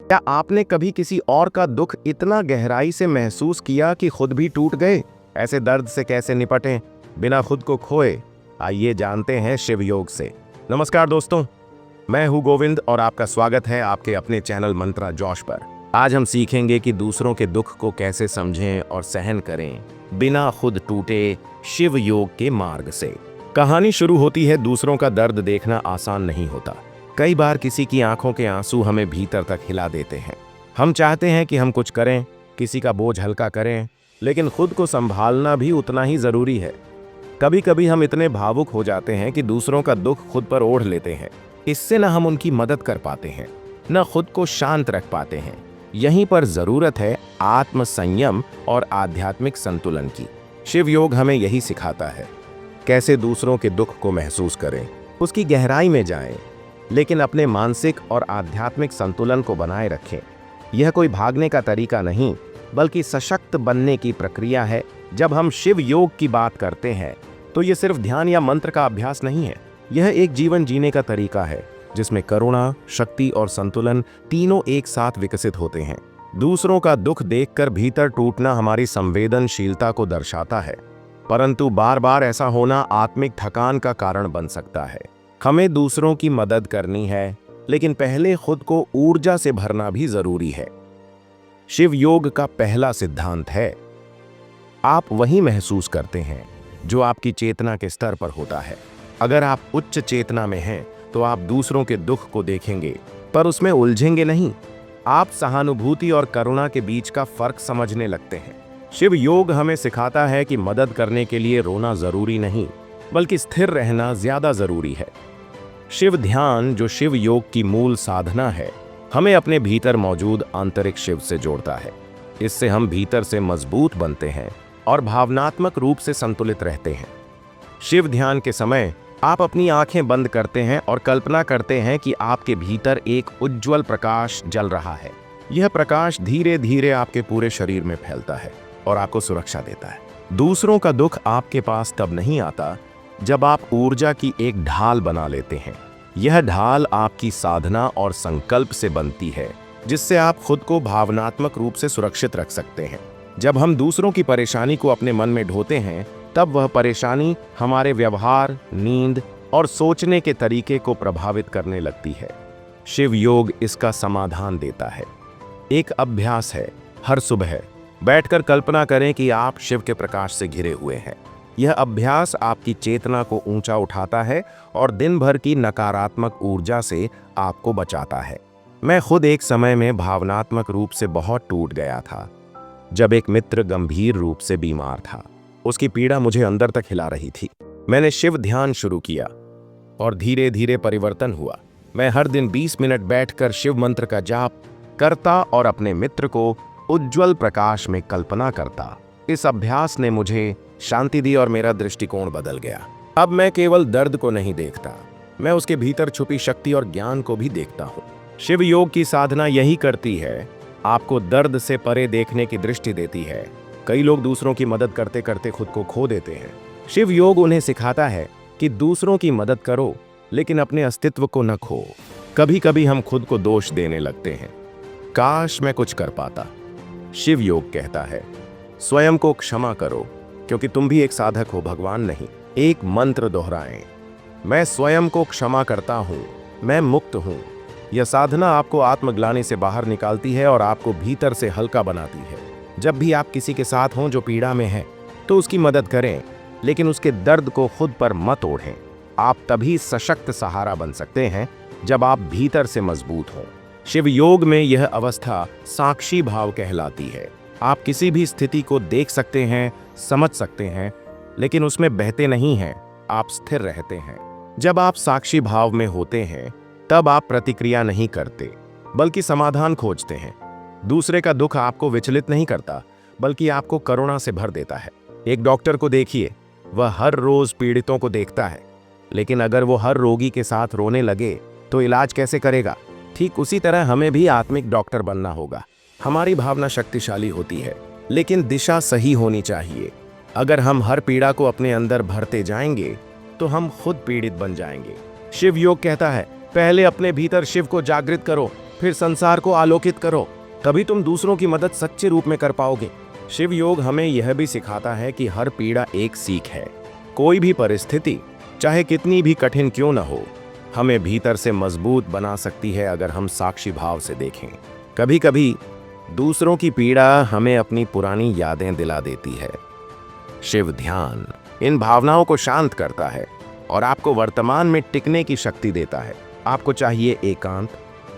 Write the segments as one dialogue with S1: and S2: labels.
S1: क्या आपने कभी किसी और का दुख इतना गहराई से महसूस किया कि खुद भी टूट गए? ऐसे दर्द से कैसे निपटें बिना खुद को खोए? आइए जानते हैं शिव योग से। नमस्कार दोस्तों, मैं हूं गोविंद और आपका स्वागत है आपके अपने चैनल मंत्रा जोश पर। आज हम सीखेंगे कि दूसरों के दुख को कैसे समझें और सहन करें बिना खुद टूटे, शिव योग के मार्ग से। कहानी शुरू होती है, दूसरों का दर्द देखना आसान नहीं होता। कई बार किसी की आंखों के आंसू हमें भीतर तक हिला देते हैं। हम चाहते हैं कि हम कुछ करें, किसी का बोझ हल्का करें, लेकिन खुद को संभालना भी उतना ही जरूरी है। कभी कभी हम इतने भावुक हो जाते हैं कि दूसरों का दुख खुद पर ओढ़ लेते हैं। इससे न हम उनकी मदद कर पाते हैं, न खुद को शांत रख पाते हैं। यहीं पर जरूरत है आत्म संयम और आध्यात्मिक संतुलन की। शिव योग हमें यही सिखाता है, कैसे दूसरों के दुख को महसूस करें, उसकी गहराई में जाएं, लेकिन अपने मानसिक और आध्यात्मिक संतुलन को बनाए रखें। यह कोई भागने का तरीका नहीं, बल्कि सशक्त बनने की प्रक्रिया है। जब हम शिव योग की बात करते हैं तो यह सिर्फ ध्यान या मंत्र का अभ्यास नहीं है। यह एक जीवन जीने का तरीका है जिसमें करुणा, शक्ति और संतुलन तीनों एक साथ विकसित होते हैं। दूसरों का दुख देखकर भीतर टूटना हमारी संवेदनशीलता को दर्शाता है, परंतु बार बार ऐसा होना आत्मिक थकान का कारण बन सकता है। हमें दूसरों की मदद करनी है, लेकिन पहले खुद को ऊर्जा से भरना भी जरूरी है। शिव योग का पहला सिद्धांत है, आप वही महसूस करते हैं जो आपकी चेतना के स्तर पर होता है। अगर आप उच्च चेतना में हैं तो आप दूसरों के दुख को देखेंगे, पर उसमें उलझेंगे नहीं। आप सहानुभूति और करुणा के बीच का फर्क समझने लगते हैं। शिव योग हमें सिखाता है कि मदद करने के लिए रोना जरूरी नहीं, बल्कि स्थिर रहना ज्यादा जरूरी है। शिव ध्यान, जो शिव योग की मूल साधना है, हमें अपने भीतर मौजूद आंतरिक शिव से जोड़ता है। इससे हम भीतर से मजबूत बनते हैं और भावनात्मक रूप से संतुलित रहते हैं। शिव ध्यान के समय आप अपनी आंखें बंद करते हैं और कल्पना करते हैं कि आपके भीतर एक उज्जवल प्रकाश जल रहा है। यह प्रकाश धीरे धीरे आपके पूरे शरीर में फैलता है और आपको सुरक्षा देता है। दूसरों का दुख आपके पास तब नहीं आता जब आप ऊर्जा की एक ढाल बना लेते हैं। यह ढाल आपकी साधना और संकल्प से बनती है, जिससे आप खुद को भावनात्मक रूप से सुरक्षित रख सकते हैं। जब हम दूसरों की परेशानी को अपने मन में ढोते हैं, तब वह परेशानी हमारे व्यवहार, नींद और सोचने के तरीके को प्रभावित करने लगती है। शिव योग इसका समाधान देता है। एक अभ्यास है, हर सुबह बैठकर कल्पना करें कि आप शिव के प्रकाश से घिरे हुए हैं। यह अभ्यास आपकी चेतना को ऊंचा उठाता है और दिन भर की नकारात्मक ऊर्जा से आपको बचाता है। मैं खुद एक समय में भावनात्मक रूप से बहुत टूट गया था, जब एक मित्र गंभीर रूप से बीमार था। उसकी पीड़ा मुझे अंदर तक हिला रही थी। मैंने शिव ध्यान शुरू किया और धीरे धीरे परिवर्तन हुआ। मैं हर दिन 20 मिनट बैठकर शिव मंत्र का जाप करता और अपने मित्र को उज्जवल प्रकाश में कल्पना करता। इस अभ्यास ने मुझे शांति दी और मेरा दृष्टिकोण बदल गया। अब मैं केवल दर्द को नहीं देखता, मैं उसके भीतर छुपी शक्ति और ज्ञान को भी देखता हूँ। शिव योग की साधना यही करती है, आपको दर्द से परे देखने की दृष्टि देती है। कई लोग दूसरों की मदद करते करते खुद को खो देते हैं। शिव योग उन्हें सिखाता है कि दूसरों की मदद करो, लेकिन अपने अस्तित्व को न खो। कभी कभी हम खुद को दोष देने लगते हैं, काश मैं कुछ कर पाता। शिव योग कहता है, स्वयं को क्षमा करो, क्योंकि तुम भी एक साधक हो, भगवान नहीं। एक मंत्र दोहराएं, मैं स्वयं को क्षमा करता हूं, मैं मुक्त हूं। यह साधना आपको आत्मग्लानि से बाहर निकालती है और आपको भीतर से हल्का बनाती है। जब भी आप किसी के साथ हों जो पीड़ा में है, तो उसकी मदद करें, लेकिन उसके दर्द को खुद पर मत ओढ़ें। आप तभी सशक्त सहारा बन सकते हैं जब आप भीतर से मजबूत हों। शिव योग में यह अवस्था साक्षी भाव कहलाती है। आप किसी भी स्थिति को देख सकते हैं, समझ सकते हैं, लेकिन उसमें बहते नहीं हैं, आप स्थिर रहते हैं। जब आप साक्षी भाव में होते हैं, तब आप प्रतिक्रिया नहीं करते, बल्कि समाधान खोजते हैं। दूसरे का दुख आपको विचलित नहीं करता, बल्कि आपको करुणा से भर देता है। एक डॉक्टर को देखिए, वह हर रोज पीड़ितों को देखता है, लेकिन अगर वो हर रोगी के साथ रोने लगे तो इलाज कैसे करेगा? ठीक उसी तरह हमें भी आत्मिक डॉक्टर बनना होगा। हमारी भावना शक्तिशाली होती है, लेकिन दिशा सही होनी चाहिए। अगर हम हर पीड़ा को अपने अंदर भरते जाएंगे तो हम खुद पीड़ित बन जाएंगे। शिव योग कहता है, पहले अपने भीतर शिव को जागृत करो, फिर संसार को आलोकित करो, तभी तुम दूसरों की मदद सच्चे रूप में कर पाओगे। शिव योग हमें यह भी सिखाता है कि हर पीड़ा एक सीख है। कोई भी परिस्थिति चाहे कितनी भी कठिन क्यों न हो, हमें भीतर से मजबूत बना सकती है अगर हम साक्षी भाव से देखें। कभी कभी दूसरों की पीड़ा हमें अपनी पुरानी यादें दिला देती है। शिव ध्यान इन भावनाओं को शांत करता है और आपको वर्तमान में टिकने की शक्ति देता है। आपको चाहिए एकांत,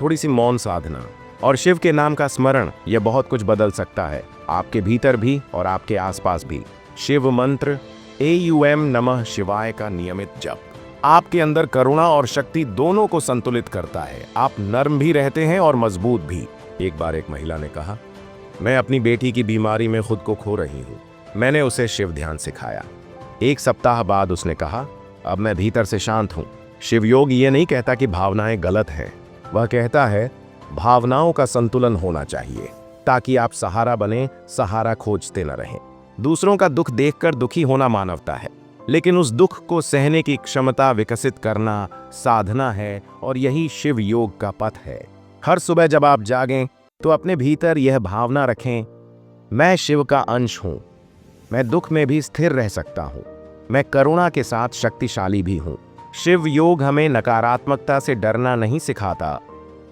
S1: थोड़ी सी मौन साधना और शिव के नाम का स्मरण। यह बहुत कुछ बदल सकता है, आपके भीतर भी और आपके आसपास भी। शिव मंत्र AUM नमः शिवाय का नियमित जप आपके अंदर करुणा और शक्ति दोनों को संतुलित करता है। आप नर्म भी रहते हैं और मजबूत भी। एक बार एक महिला ने कहा, मैं अपनी बेटी की बीमारी में खुद को खो रही हूँ। मैंने उसे शिव ध्यान सिखाया। 1 सप्ताह बाद उसने कहा, अब मैं भीतर से शांत हूँ। शिव योग ये नहीं कहता कि भावनाएं गलत हैं, वह कहता है भावनाओं का संतुलन होना चाहिए ताकि आप सहारा बने, सहारा खोजते न रहें। दूसरों का दुख देखकर दुखी होना मानवता है, लेकिन उस दुख को सहने की क्षमता विकसित करना साधना है और यही शिव योग का पथ है। हर सुबह जब आप जागें तो अपने भीतर यह भावना रखें, मैं शिव का अंश हूं, मैं दुख में भी स्थिर रह सकता हूं, मैं करुणा के साथ शक्तिशाली भी हूं। शिव योग हमें नकारात्मकता से डरना नहीं सिखाता,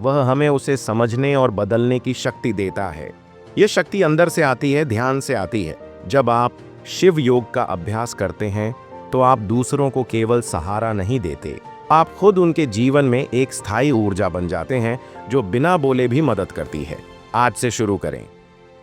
S1: वह हमें उसे समझने और बदलने की शक्ति देता है। यह शक्ति अंदर से आती है, ध्यान से आती है। जब आप शिव योग का अभ्यास करते हैं तो आप दूसरों को केवल सहारा नहीं देते, आप खुद उनके जीवन में एक स्थायी ऊर्जा बन जाते हैं जो बिना बोले भी मदद करती है। आज से शुरू करें,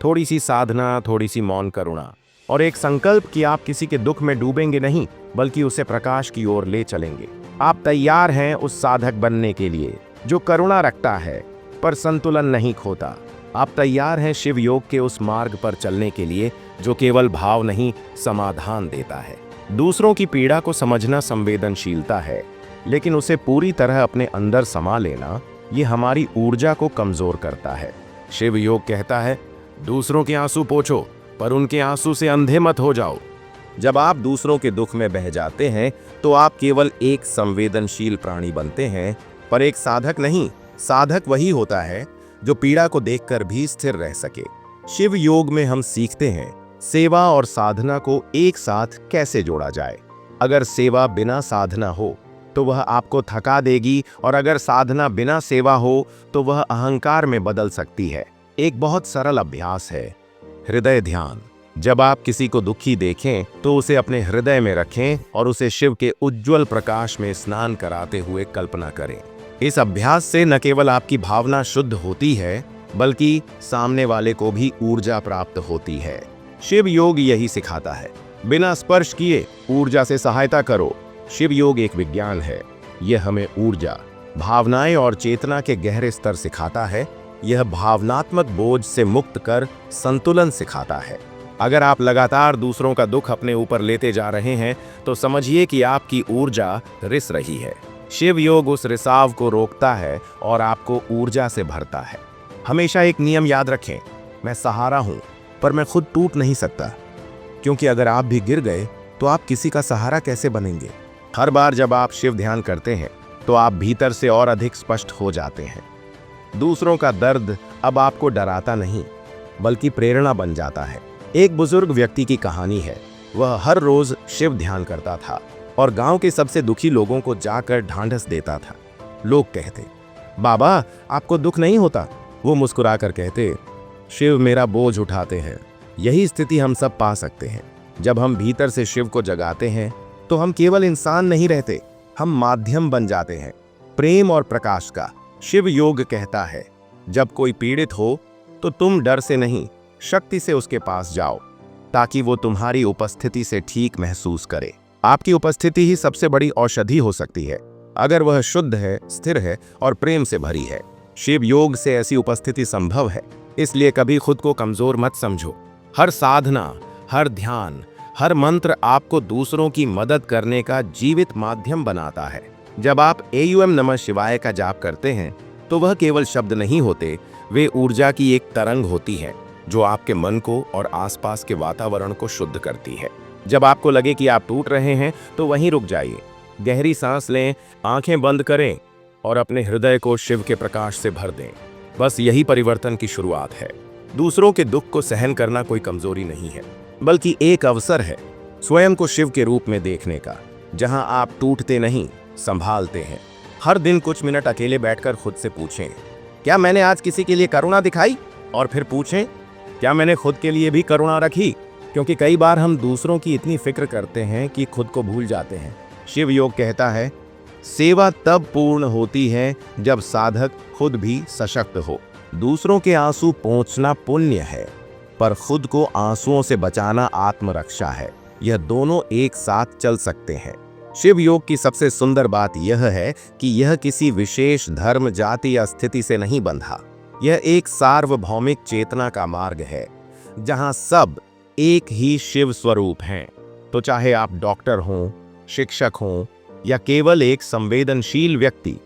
S1: थोड़ी सी साधना, थोड़ी सी मौन करुणा और एक संकल्प कि आप किसी के दुख में डूबेंगे नहीं, बल्कि उसे प्रकाश की ओर ले चलेंगे। आप तैयार हैं उस साधक बनने के लिए जो करुणा रखता है पर संतुलन नहीं खोता। आप तैयार हैं शिव योग के उस मार्ग पर चलने के लिए जो केवल भाव नहीं, समाधान देता है। दूसरों की पीड़ा को समझना संवेदनशीलता है, लेकिन उसे पूरी तरह अपने अंदर समा लेना ये हमारी ऊर्जा को कमजोर करता है। शिव योग कहता है, दूसरों के आंसू पोंछो पर उनके आंसू से अंधे मत हो जाओ। जब आप दूसरों के दुख में बह जाते हैं तो आप केवल एक संवेदनशील प्राणी बनते हैं, पर एक साधक नहीं। साधक वही होता है जो पीड़ा को देखकर भी स्थिर रह सके। शिव योग में हम सीखते हैं सेवा और साधना को एक साथ कैसे जोड़ा जाए। अगर सेवा बिना साधना हो तो वह आपको थका देगी, और अगर साधना बिना सेवा हो तो वह अहंकार में बदल सकती है। एक बहुत सरल अभ्यास है हृदय ध्यान। जब आप किसी को दुखी देखें तो उसे अपने हृदय में रखें और उसे शिव के उज्जवल प्रकाश में स्नान कराते हुए कल्पना करें। इस अभ्यास से न केवल आपकी भावना शुद्ध होती है, बल्कि सामने वाले को भी ऊर्जा प्राप्त होती है। शिव योग यही सिखाता है, बिना स्पर्श किए ऊर्जा से सहायता करो। शिव योग एक विज्ञान है, यह हमें ऊर्जा, भावनाएं और चेतना के गहरे स्तर सिखाता है। यह भावनात्मक बोझ से मुक्त कर संतुलन सिखाता है। अगर आप लगातार दूसरों का दुख अपने ऊपर लेते जा रहे हैं तो समझिए कि आपकी ऊर्जा रिस रही है। शिव योग उस रिसाव को रोकता है और आपको ऊर्जा से भरता है। हमेशा एक नियम याद रखें, मैं सहारा हूं पर मैं खुद टूट नहीं सकता, क्योंकि अगर आप भी गिर गए तो आप किसी का सहारा कैसे बनेंगे। हर बार जब आप शिव ध्यान करते हैं तो आप भीतर से और अधिक स्पष्ट हो जाते हैं। दूसरों का दर्द अब आपको डराता नहीं, बल्कि प्रेरणा बन जाता है। एक बुजुर्ग व्यक्ति की कहानी है। वह हर रोज शिव ध्यान करता था और गांव के सबसे दुखी लोगों को जाकर ढांढस देता था। लोग कहते, बाबा आपको दुख नहीं होता? वो मुस्कुराकर कहते, शिव मेरा बोझ उठाते हैं। यही स्थिति हम सब पा सकते हैं। जब हम भीतर से शिव को जगाते हैं तो हम केवल इंसान नहीं रहते, हम माध्यम बन जाते हैं प्रेम और प्रकाश का। शिव योग कहता है, जब कोई पीड़ित हो तो तुम डर से नहीं, शक्ति से उसके पास जाओ, ताकि वो तुम्हारी उपस्थिति से ठीक महसूस करे। आपकी उपस्थिति ही सबसे बड़ी औषधि हो सकती है, अगर वह शुद्ध है, स्थिर है और प्रेम से भरी है। शिव योग से ऐसी उपस्थिति संभव है, इसलिए कभी खुद को कमजोर मत समझो। हर साधना, हर ध्यान, हर मंत्र आपको दूसरों की मदद करने का जीवित माध्यम बनाता है। जब आप AUM नमः शिवाय का जाप करते हैं तो वह केवल शब्द नहीं होते, वे ऊर्जा की एक तरंग होती है जो आपके मन को और आसपास के वातावरण को शुद्ध करती है। जब आपको लगे कि आप टूट रहे हैं तो वहीं रुक जाइए, गहरी सांस लें, आंखें बंद करें और अपने हृदय को शिव के प्रकाश से भर दें। बस यही परिवर्तन की शुरुआत है। दूसरों के दुख को सहन करना कोई कमजोरी नहीं है, बल्कि एक अवसर है स्वयं को शिव के रूप में देखने का, जहां आप टूटते नहीं, संभालते हैं। हर दिन कुछ मिनट अकेले बैठकर खुद से पूछें, क्या मैंने आज किसी के लिए करुणा दिखाई? और फिर पूछें, क्या मैंने खुद के लिए भी करुणा रखी? क्योंकि कई बार हम दूसरों की इतनी फिक्र करते हैं कि खुद को भूल जाते हैं। शिव योग कहता है, सेवा तब पूर्ण होती है जब साधक खुद भी सशक्त हो। दूसरों के आंसू पोंछना पुण्य है, पर खुद को आंसुओं से बचाना आत्मरक्षा है। यह दोनों एक साथ चल सकते हैं। शिव योग की सबसे सुंदर बात यह है कि यह किसी विशेष धर्म, जाति या स्थिति से नहीं बंधा। यह एक सार्वभौमिक चेतना का मार्ग है, जहां सब एक ही शिव स्वरूप हैं। तो चाहे आप डॉक्टर हों, शिक्षक हों या केवल एक संवेदनशील व्यक्ति,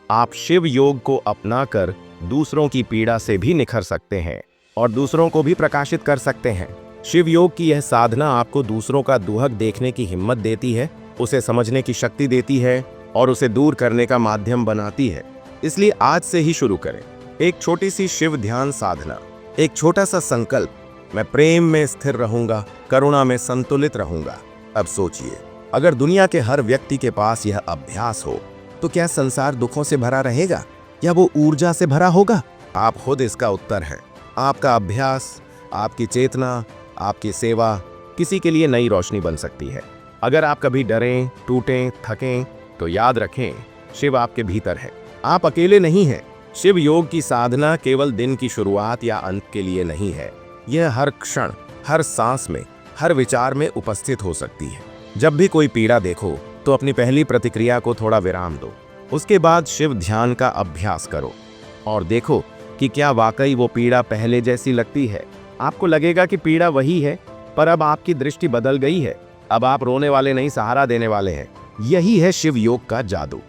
S1: आप शिव योग को अपनाकर दूसरों की पीड़ा से भी निखर सकते हैं और दूसरों को भी प्रकाशित कर सकते हैं। शिव योग की यह साधना आपको दूसरों का दुहक देखने की हिम्मत देती है, उसे समझने की शक्ति देती है और उसे दूर करने का माध्यम बनाती है। इसलिए आज से ही शुरू करें एक छोटी सी शिव ध्यान साधना, एक छोटा सा संकल्प, मैं प्रेम में स्थिर रहूंगा, करुणा में संतुलित रहूंगा। अब सोचिए, अगर दुनिया के हर व्यक्ति के पास यह अभ्यास हो तो क्या संसार दुखों से भरा रहेगा या वो ऊर्जा से भरा होगा? आप खुद इसका उत्तर हैं। आपका अभ्यास, आपकी चेतना, आपकी सेवा किसी के लिए नई रोशनी बन सकती है। अगर आप कभी डरें, टूटें, थकें, तो याद रखें, शिव आपके भीतर है। आप अकेले नहीं हैं। शिव योग की साधना केवल दिन की शुरुआत या अंत के लिए नहीं है। यह हर क्षण, हर सांस में, हर विचार में उपस्थित हो सकती है। जब भी कोई पीड़ा देखो तो अपनी पहली प्रतिक्रिया को थोड़ा विराम दो। उसके बाद शिव ध्यान का अभ्यास करो और देखो कि क्या वाकई वो पीड़ा पहले जैसी लगती है। आपको लगेगा कि पीड़ा वही है, पर अब आपकी दृष्टि बदल गई है। अब आप रोने वाले नहीं, सहारा देने वाले हैं। यही है शिव योग का जादू।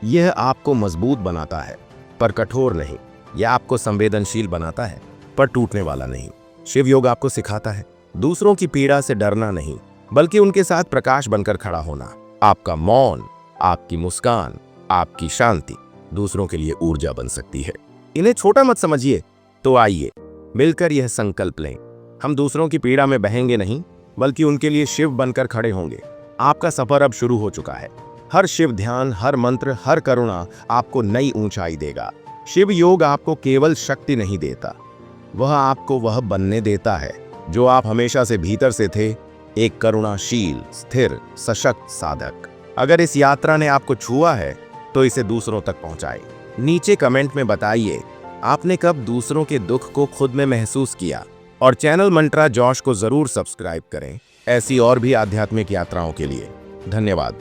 S1: यह आपको मजबूत बनाता है पर कठोर नहीं। यह आपको संवेदनशील बनाता है पर टूटने वाला नहीं। शिव योग आपको सिखाता है दूसरों की पीड़ा से डरना नहीं, बल्कि उनके साथ प्रकाश बनकर खड़ा होना। आपका मौन, आपकी मुस्कान, आपकी शांति दूसरों के लिए ऊर्जा बन सकती है। इन्हें छोटा मत समझिए। तो आइए मिलकर यह संकल्प लें, हम दूसरों की पीड़ा में बहेंगे नहीं, बल्कि उनके लिए शिव बनकर खड़े होंगे। आपका सफर अब शुरू हो चुका है। हर शिव ध्यान, हर मंत्र, हर करुणा आपको नई ऊंचाई देगा। शिव योग आपको केवल शक्ति नहीं देता, वह आपको वह बनने देता है जो आप हमेशा से भीतर से थे, एक करुणाशील, स्थिर, सशक्त साधक। अगर इस यात्रा ने आपको छुआ है तो इसे दूसरों तक पहुंचाएं। नीचे कमेंट में बताइए आपने कब दूसरों के दुख को खुद में महसूस किया। और चैनल मंत्रा जॉश को जरूर सब्सक्राइब करें ऐसी और भी आध्यात्मिक यात्राओं के लिए। धन्यवाद।